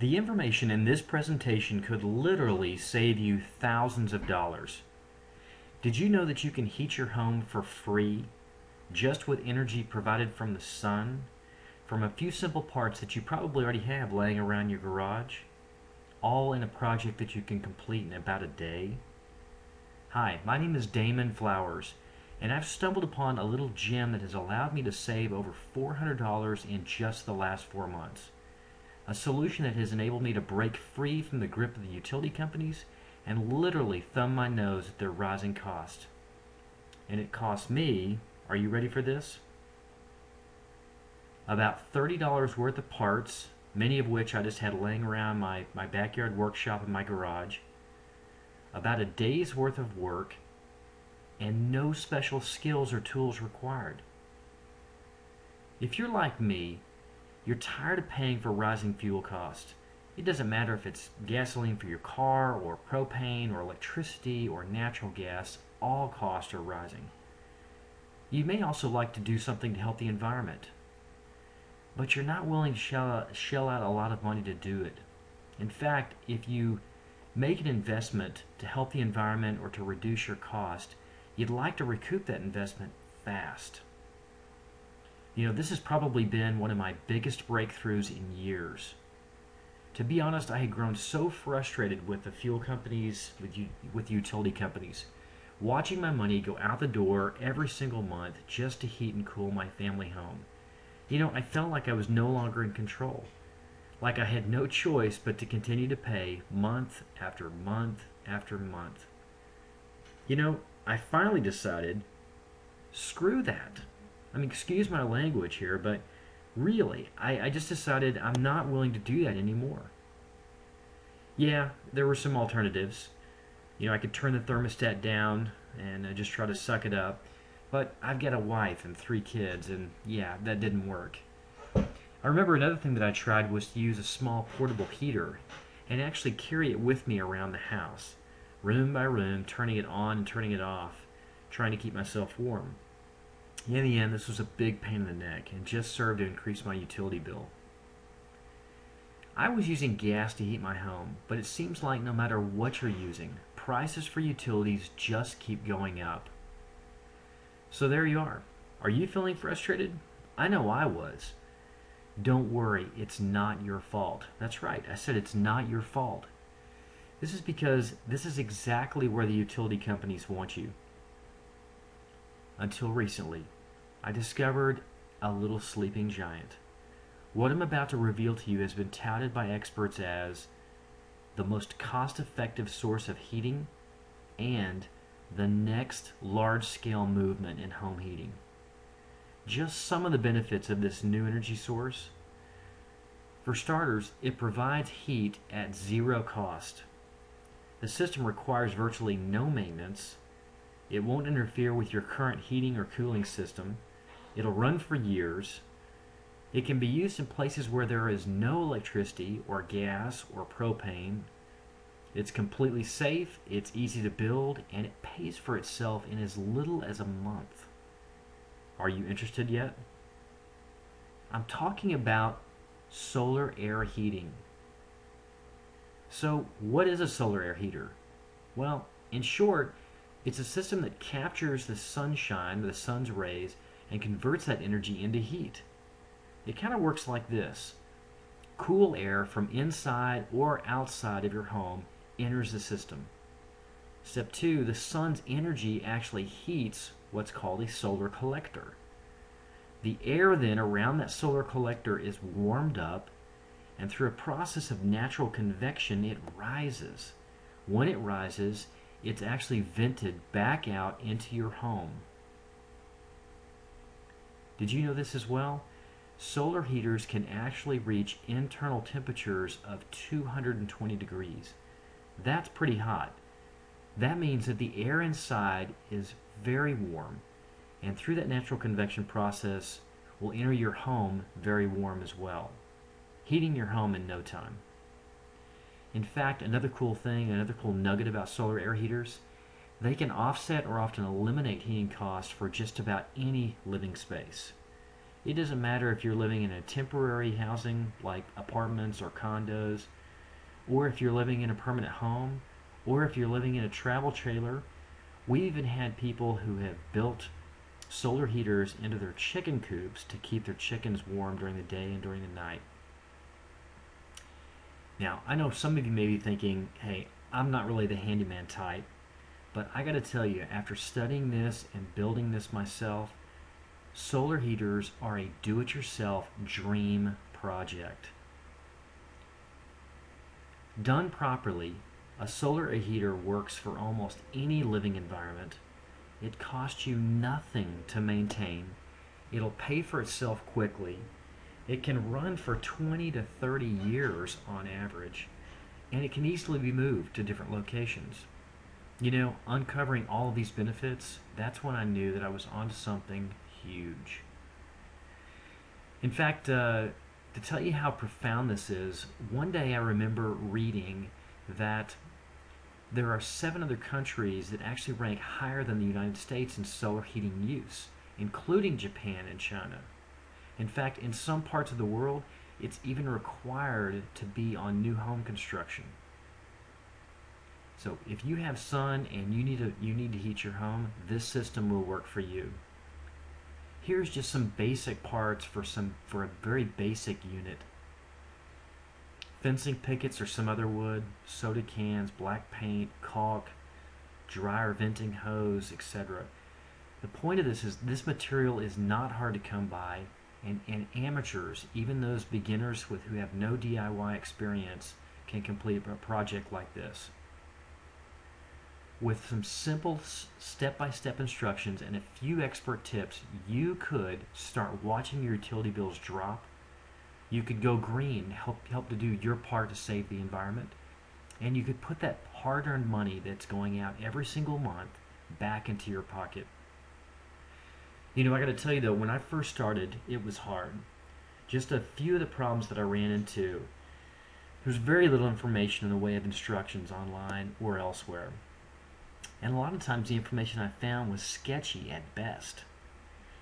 The information in this presentation could literally save you thousands of dollars. Did you know that you can heat your home for free just with energy provided from the sun, from a few simple parts that you probably already have laying around your garage, all in a project that you can complete in about a day? Hi, my name is Damon Flowers, and I've stumbled upon a little gem that has allowed me to save over $400 in just the last 4 months. A solution that has enabled me to break free from the grip of the utility companies and literally thumb my nose at their rising cost. And it cost me, are you ready for this? About $30 worth of parts, many of which I just had laying around my backyard workshop in my garage, about a day's worth of work, and no special skills or tools required. If you're like me, you're tired of paying for rising fuel costs. It doesn't matter if it's gasoline for your car, or propane, or electricity, or natural gas, all costs are rising. You may also like to do something to help the environment, but you're not willing to shell out a lot of money to do it. In fact, if you make an investment to help the environment or to reduce your cost, you'd like to recoup that investment fast. You know, this has probably been one of my biggest breakthroughs in years. To be honest, I had grown so frustrated with the fuel companies, with utility companies, watching my money go out the door every single month just to heat and cool my family home. You know, I felt like I was no longer in control, like I had no choice but to continue to pay month after month after month. You know, I finally decided, screw that. I mean, excuse my language here, but really, I just decided I'm not willing to do that anymore. Yeah, there were some alternatives. You know, I could turn the thermostat down and just try to suck it up, but I've got a wife and 3 kids, and yeah, that didn't work. I remember another thing that I tried was to use a small portable heater and actually carry it with me around the house, room by room, turning it on and turning it off, trying to keep myself warm. In the end, this was a big pain in the neck and just served to increase my utility bill. I was using gas to heat my home, but it seems like no matter what you're using, prices for utilities just keep going up. So there you are. Are you feeling frustrated? I know I was. Don't worry, it's not your fault. That's right, I said it's not your fault. This is because this is exactly where the utility companies want you. Until recently, I discovered a little sleeping giant. What I'm about to reveal to you has been touted by experts as the most cost-effective source of heating and the next large-scale movement in home heating. Just some of the benefits of this new energy source. For starters, it provides heat at zero cost. The system requires virtually no maintenance. It won't interfere with your current heating or cooling system. It'll run for years. It can be used in places where there is no electricity or gas or propane. It's completely safe, it's easy to build, and it pays for itself in as little as a month. Are you interested yet? I'm talking about solar air heating. So, what is a solar air heater? Well, in short, it's a system that captures the sunshine, the sun's rays, and converts that energy into heat. It kind of works like this. Cool air from inside or outside of your home enters the system. Step 2, the sun's energy actually heats what's called a solar collector. The air then around that solar collector is warmed up, and through a process of natural convection, it rises. When it rises, it's actually vented back out into your home. Did you know this as well? Solar heaters can actually reach internal temperatures of 220 degrees. That's pretty hot. That means that the air inside is very warm, and through that natural convection process will enter your home very warm as well, heating your home in no time. In fact, another cool thing, another cool nugget about solar air heaters, they can offset or often eliminate heating costs for just about any living space. It doesn't matter if you're living in a temporary housing like apartments or condos, or if you're living in a permanent home, or if you're living in a travel trailer. We even had people who have built solar heaters into their chicken coops to keep their chickens warm during the day and during the night. Now, I know some of you may be thinking, hey, I'm not really the handyman type, but I gotta tell you, after studying this and building this myself, solar heaters are a do-it-yourself dream project. Done properly, a solar heater works for almost any living environment. It costs you nothing to maintain. It'll pay for itself quickly. It can run for 20 to 30 years on average, and it can easily be moved to different locations. You know, uncovering all of these benefits, that's when I knew that I was onto something huge. In fact, to tell you how profound this is, one day I remember reading that there are 7 other countries that actually rank higher than the United States in solar heating use, including Japan and China. In fact, in some parts of the world, it's even required to be on new home construction. So if you have sun and you need to heat your home, this system will work for you. Here's just some basic parts for a very basic unit. Fencing pickets or some other wood, soda cans, black paint, caulk, dryer venting hose, etc. The point of this is this material is not hard to come by, and amateurs, even those beginners who have no DIY experience, can complete a project like this. With some simple step-by-step instructions and a few expert tips, you could start watching your utility bills drop. You could go green, help to do your part to save the environment, and you could put that hard-earned money that's going out every single month back into your pocket. You know, I got to tell you though, when I first started, it was hard. Just a few of the problems that I ran into. There's very little information in the way of instructions online or elsewhere. And a lot of times the information I found was sketchy at best.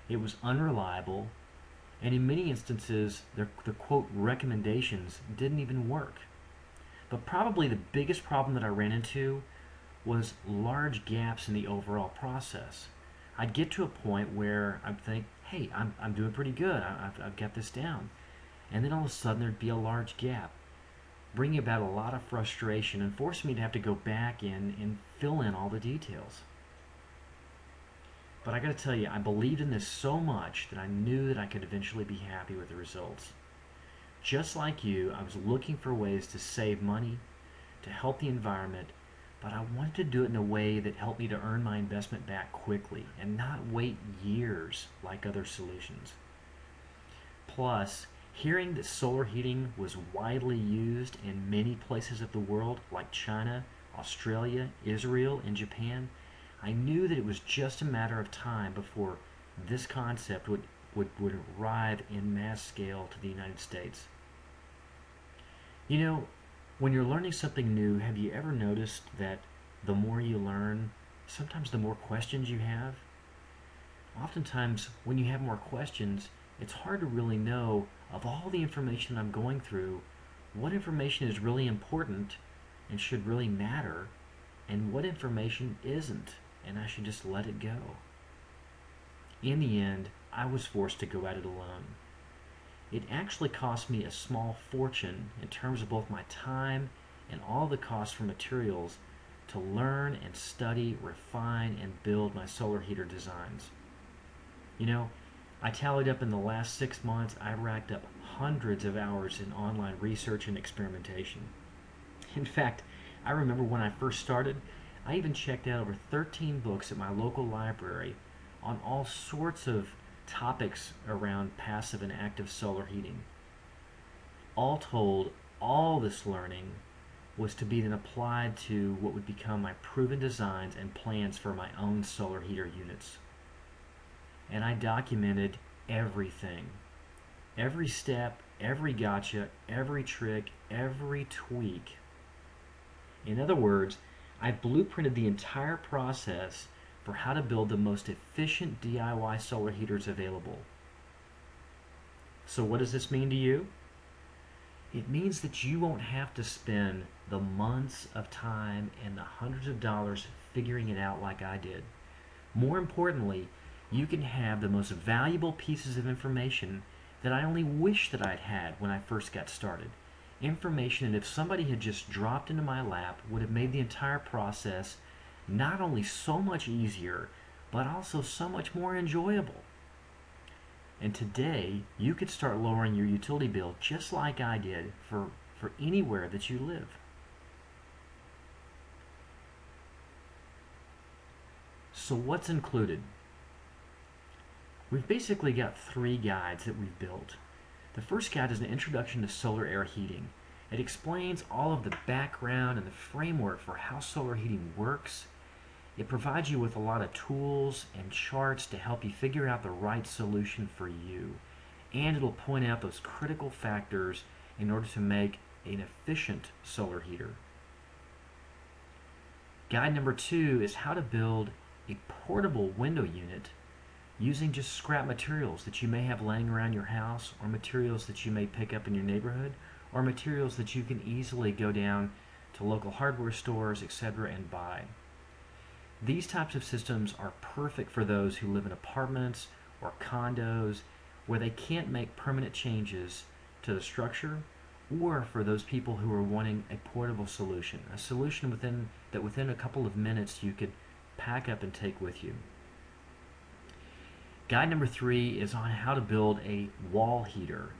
It was unreliable, and in many instances, the quote recommendations didn't even work. But probably the biggest problem that I ran into was large gaps in the overall process. I'd get to a point where I'd think, hey, I'm doing pretty good, I've got this down. And then all of a sudden there'd be a large gap, bringing about a lot of frustration and forcing me to have to go back in and fill in all the details. But I gotta tell you, I believed in this so much that I knew that I could eventually be happy with the results. Just like you, I was looking for ways to save money, to help the environment, but I wanted to do it in a way that helped me to earn my investment back quickly and not wait years like other solutions. Plus, hearing that solar heating was widely used in many places of the world like China, Australia, Israel, and Japan, I knew that it was just a matter of time before this concept would arrive in mass scale to the United States. You know, when you're learning something new, have you ever noticed that the more you learn, sometimes the more questions you have? Oftentimes, when you have more questions, it's hard to really know, of all the information I'm going through, what information is really important and should really matter, and what information isn't, and I should just let it go. In the end, I was forced to go at it alone. It actually cost me a small fortune in terms of both my time and all the costs for materials to learn and study, refine, and build my solar heater designs. You know, I tallied up in the last 6 months, I racked up hundreds of hours in online research and experimentation. In fact, I remember when I first started, I even checked out over 13 books at my local library on all sorts of topics around passive and active solar heating. All told, all this learning was to be then applied to what would become my proven designs and plans for my own solar heater units. And I documented everything. Every step, every gotcha, every trick, every tweak. In other words, I blueprinted the entire process for how to build the most efficient DIY solar heaters available. So what does this mean to you? It means that you won't have to spend the months of time and the hundreds of dollars figuring it out like I did. More importantly, you can have the most valuable pieces of information that I only wish that I'd had when I first got started. Information that if somebody had just dropped into my lap would have made the entire process not only so much easier, but also so much more enjoyable. And today, you could start lowering your utility bill just like I did for anywhere that you live. So what's included? We've basically got 3 guides that we've built. The first guide is an introduction to solar air heating. It explains all of the background and the framework for how solar heating works. It provides you with a lot of tools and charts to help you figure out the right solution for you. And it'll point out those critical factors in order to make an efficient solar heater. Guide number 2 is how to build a portable window unit using just scrap materials that you may have laying around your house, or materials that you may pick up in your neighborhood, or materials that you can easily go down to local hardware stores, etc., and buy. These types of systems are perfect for those who live in apartments or condos where they can't make permanent changes to the structure, or for those people who are wanting a portable solution, a solution within a couple of minutes you could pack up and take with you. Guide number 3 is on how to build a wall heater.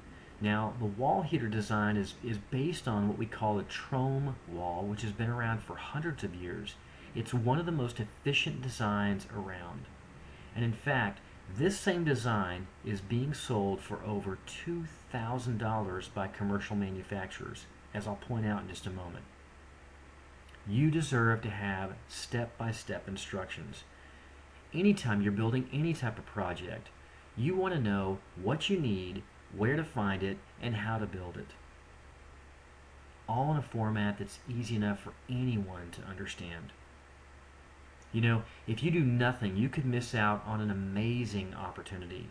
Now, the wall heater design is based on what we call a Trome wall, which has been around for hundreds of years. It's one of the most efficient designs around. And in fact, this same design is being sold for over $2,000 by commercial manufacturers, as I'll point out in just a moment. You deserve to have step-by-step instructions. Anytime you're building any type of project, you want to know what you need, where to find it, and how to build it. All in a format that's easy enough for anyone to understand. You know, if you do nothing, you could miss out on an amazing opportunity.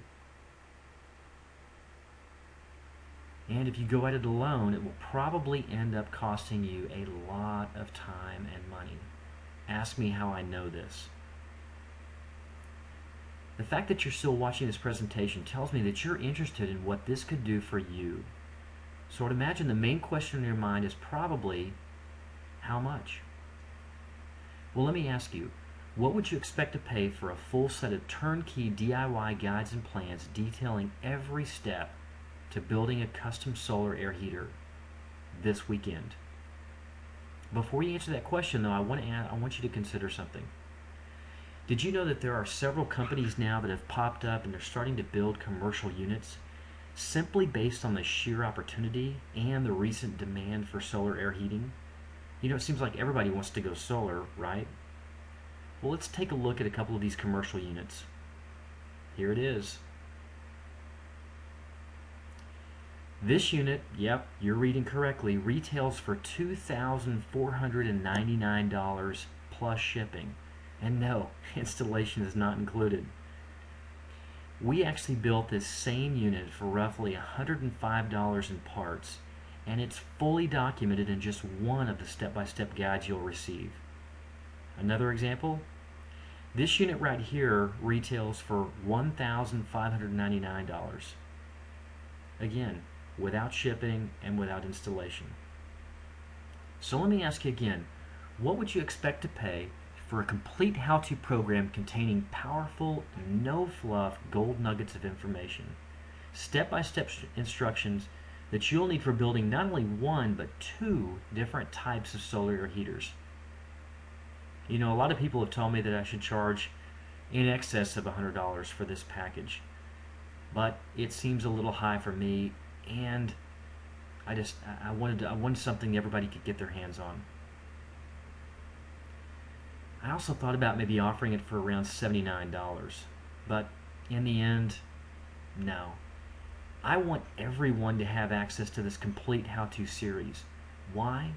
And if you go at it alone, it will probably end up costing you a lot of time and money. Ask me how I know this. The fact that you're still watching this presentation tells me that you're interested in what this could do for you. So I'd imagine the main question in your mind is probably, how much? Well, let me ask you, what would you expect to pay for a full set of turnkey DIY guides and plans detailing every step to building a custom solar air heater this weekend? Before you answer that question, though, I want you to consider something. Did you know that there are several companies now that have popped up and they're starting to build commercial units simply based on the sheer opportunity and the recent demand for solar air heating? You know, it seems like everybody wants to go solar, right? Well, let's take a look at a couple of these commercial units. Here it is. This unit, yep, you're reading correctly, retails for $2,499 plus shipping. And no, installation is not included. We actually built this same unit for roughly $105 in parts, and it's fully documented in just one of the step-by-step guides you'll receive. Another example, this unit right here retails for $1,599. Again, without shipping and without installation. So let me ask you again, what would you expect to pay for a complete how-to program containing powerful, no-fluff gold nuggets of information, step-by-step instructions that you'll need for building not only one but 2 different types of solar air heaters? You know, a lot of people have told me that I should charge in excess of $100 for this package, but it seems a little high for me, and I wanted something everybody could get their hands on. I also thought about maybe offering it for around $79, but in the end, no. I want everyone to have access to this complete how-to series. Why?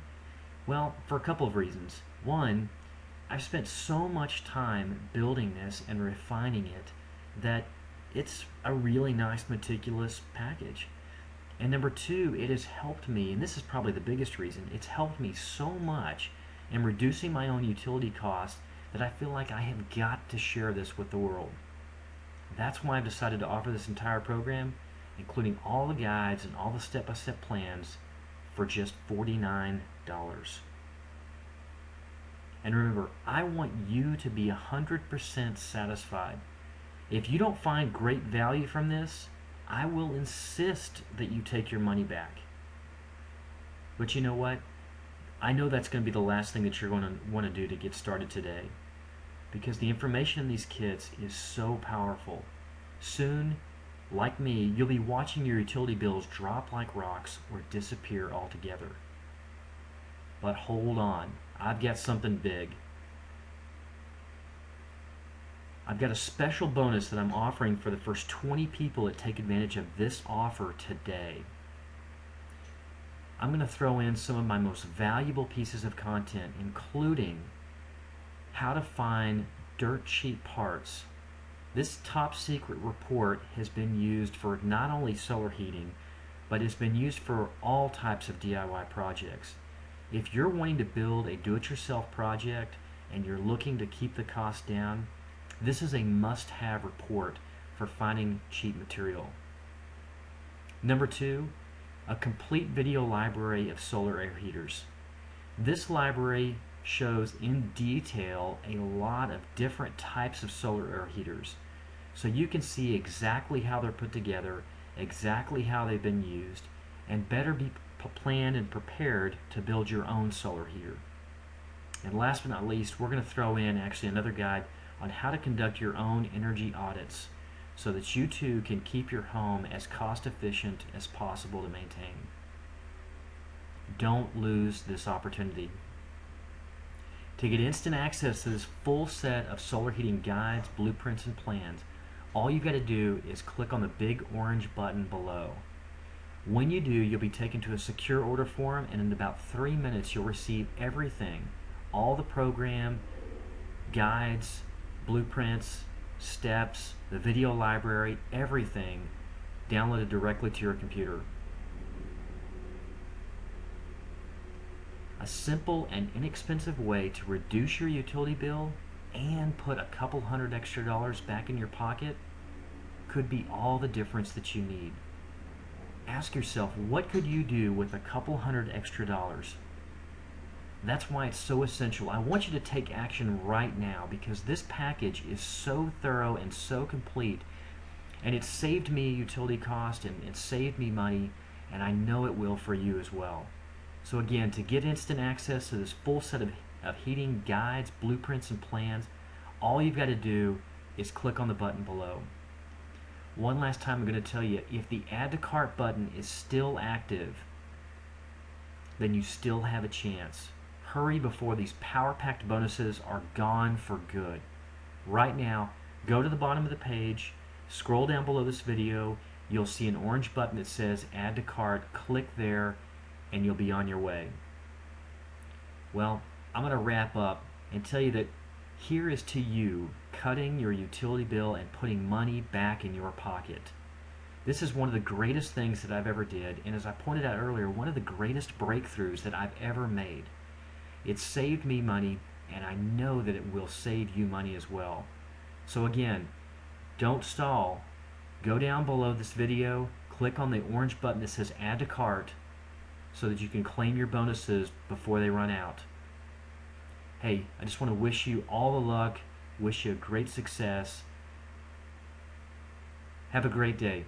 Well, for a couple of reasons. One, I've spent so much time building this and refining it that it's a really nice, meticulous package. And number two, it has helped me, and this is probably the biggest reason, it's helped me so much in reducing my own utility costs that I feel like I have got to share this with the world. That's why I've decided to offer this entire program, including all the guides and all the step-by-step plans, for just $49. And remember, I want you to be 100% satisfied. If you don't find great value from this, I will insist that you take your money back. But you know what? I know that's going to be the last thing that you're going to want to do to get started today, because the information in these kits is so powerful. Soon, like me, you'll be watching your utility bills drop like rocks or disappear altogether. But hold on, I've got something big. I've got a special bonus that I'm offering for the first 20 people that take advantage of this offer today. I'm going to throw in some of my most valuable pieces of content, including how to find dirt cheap parts. This top secret report has been used for not only solar heating, but it's been used for all types of DIY projects. If you're wanting to build a do-it-yourself project and you're looking to keep the cost down, this is a must-have report for finding cheap material. Number two, a complete video library of solar air heaters. This library shows in detail a lot of different types of solar air heaters, so you can see exactly how they're put together, exactly how they've been used, and better be planned and prepared to build your own solar heater. And last but not least, we're going to throw in actually another guide on how to conduct your own energy audits so that you too can keep your home as cost efficient as possible to maintain. Don't lose this opportunity. To get instant access to this full set of solar heating guides, blueprints, and plans, all you've got to do is click on the big orange button below. When you do, you'll be taken to a secure order form, and in about 3 minutes you'll receive everything, all the program, guides, blueprints, steps, the video library, everything downloaded directly to your computer. A simple and inexpensive way to reduce your utility bill and put a couple $100 extra back in your pocket could be all the difference that you need. Ask yourself, what could you do with a couple $100 extra? That's why it's so essential. I want you to take action right now, because this package is so thorough and so complete, and it's saved me utility cost and it saved me money, and I know it will for you as well. So again, to get instant access to this full set of heating guides, blueprints, and plans, all you've got to do is click on the button below. One last time, I'm going to tell you, if the add to cart button is still active, then you still have a chance. Hurry before these power-packed bonuses are gone for good. Right now, go to the bottom of the page, scroll down below this video, you'll see an orange button that says add to cart. Click there and you'll be on your way. Well, I'm going to wrap up and tell you that here is to you cutting your utility bill and putting money back in your pocket. This is one of the greatest things that I've ever did, and as I pointed out earlier, one of the greatest breakthroughs that I've ever made. It saved me money, and I know that it will save you money as well. So again, don't stall. Go down below this video, click on the orange button that says add to cart so that you can claim your bonuses before they run out. Hey, I just want to wish you all the luck, wish you great success. Have a great day.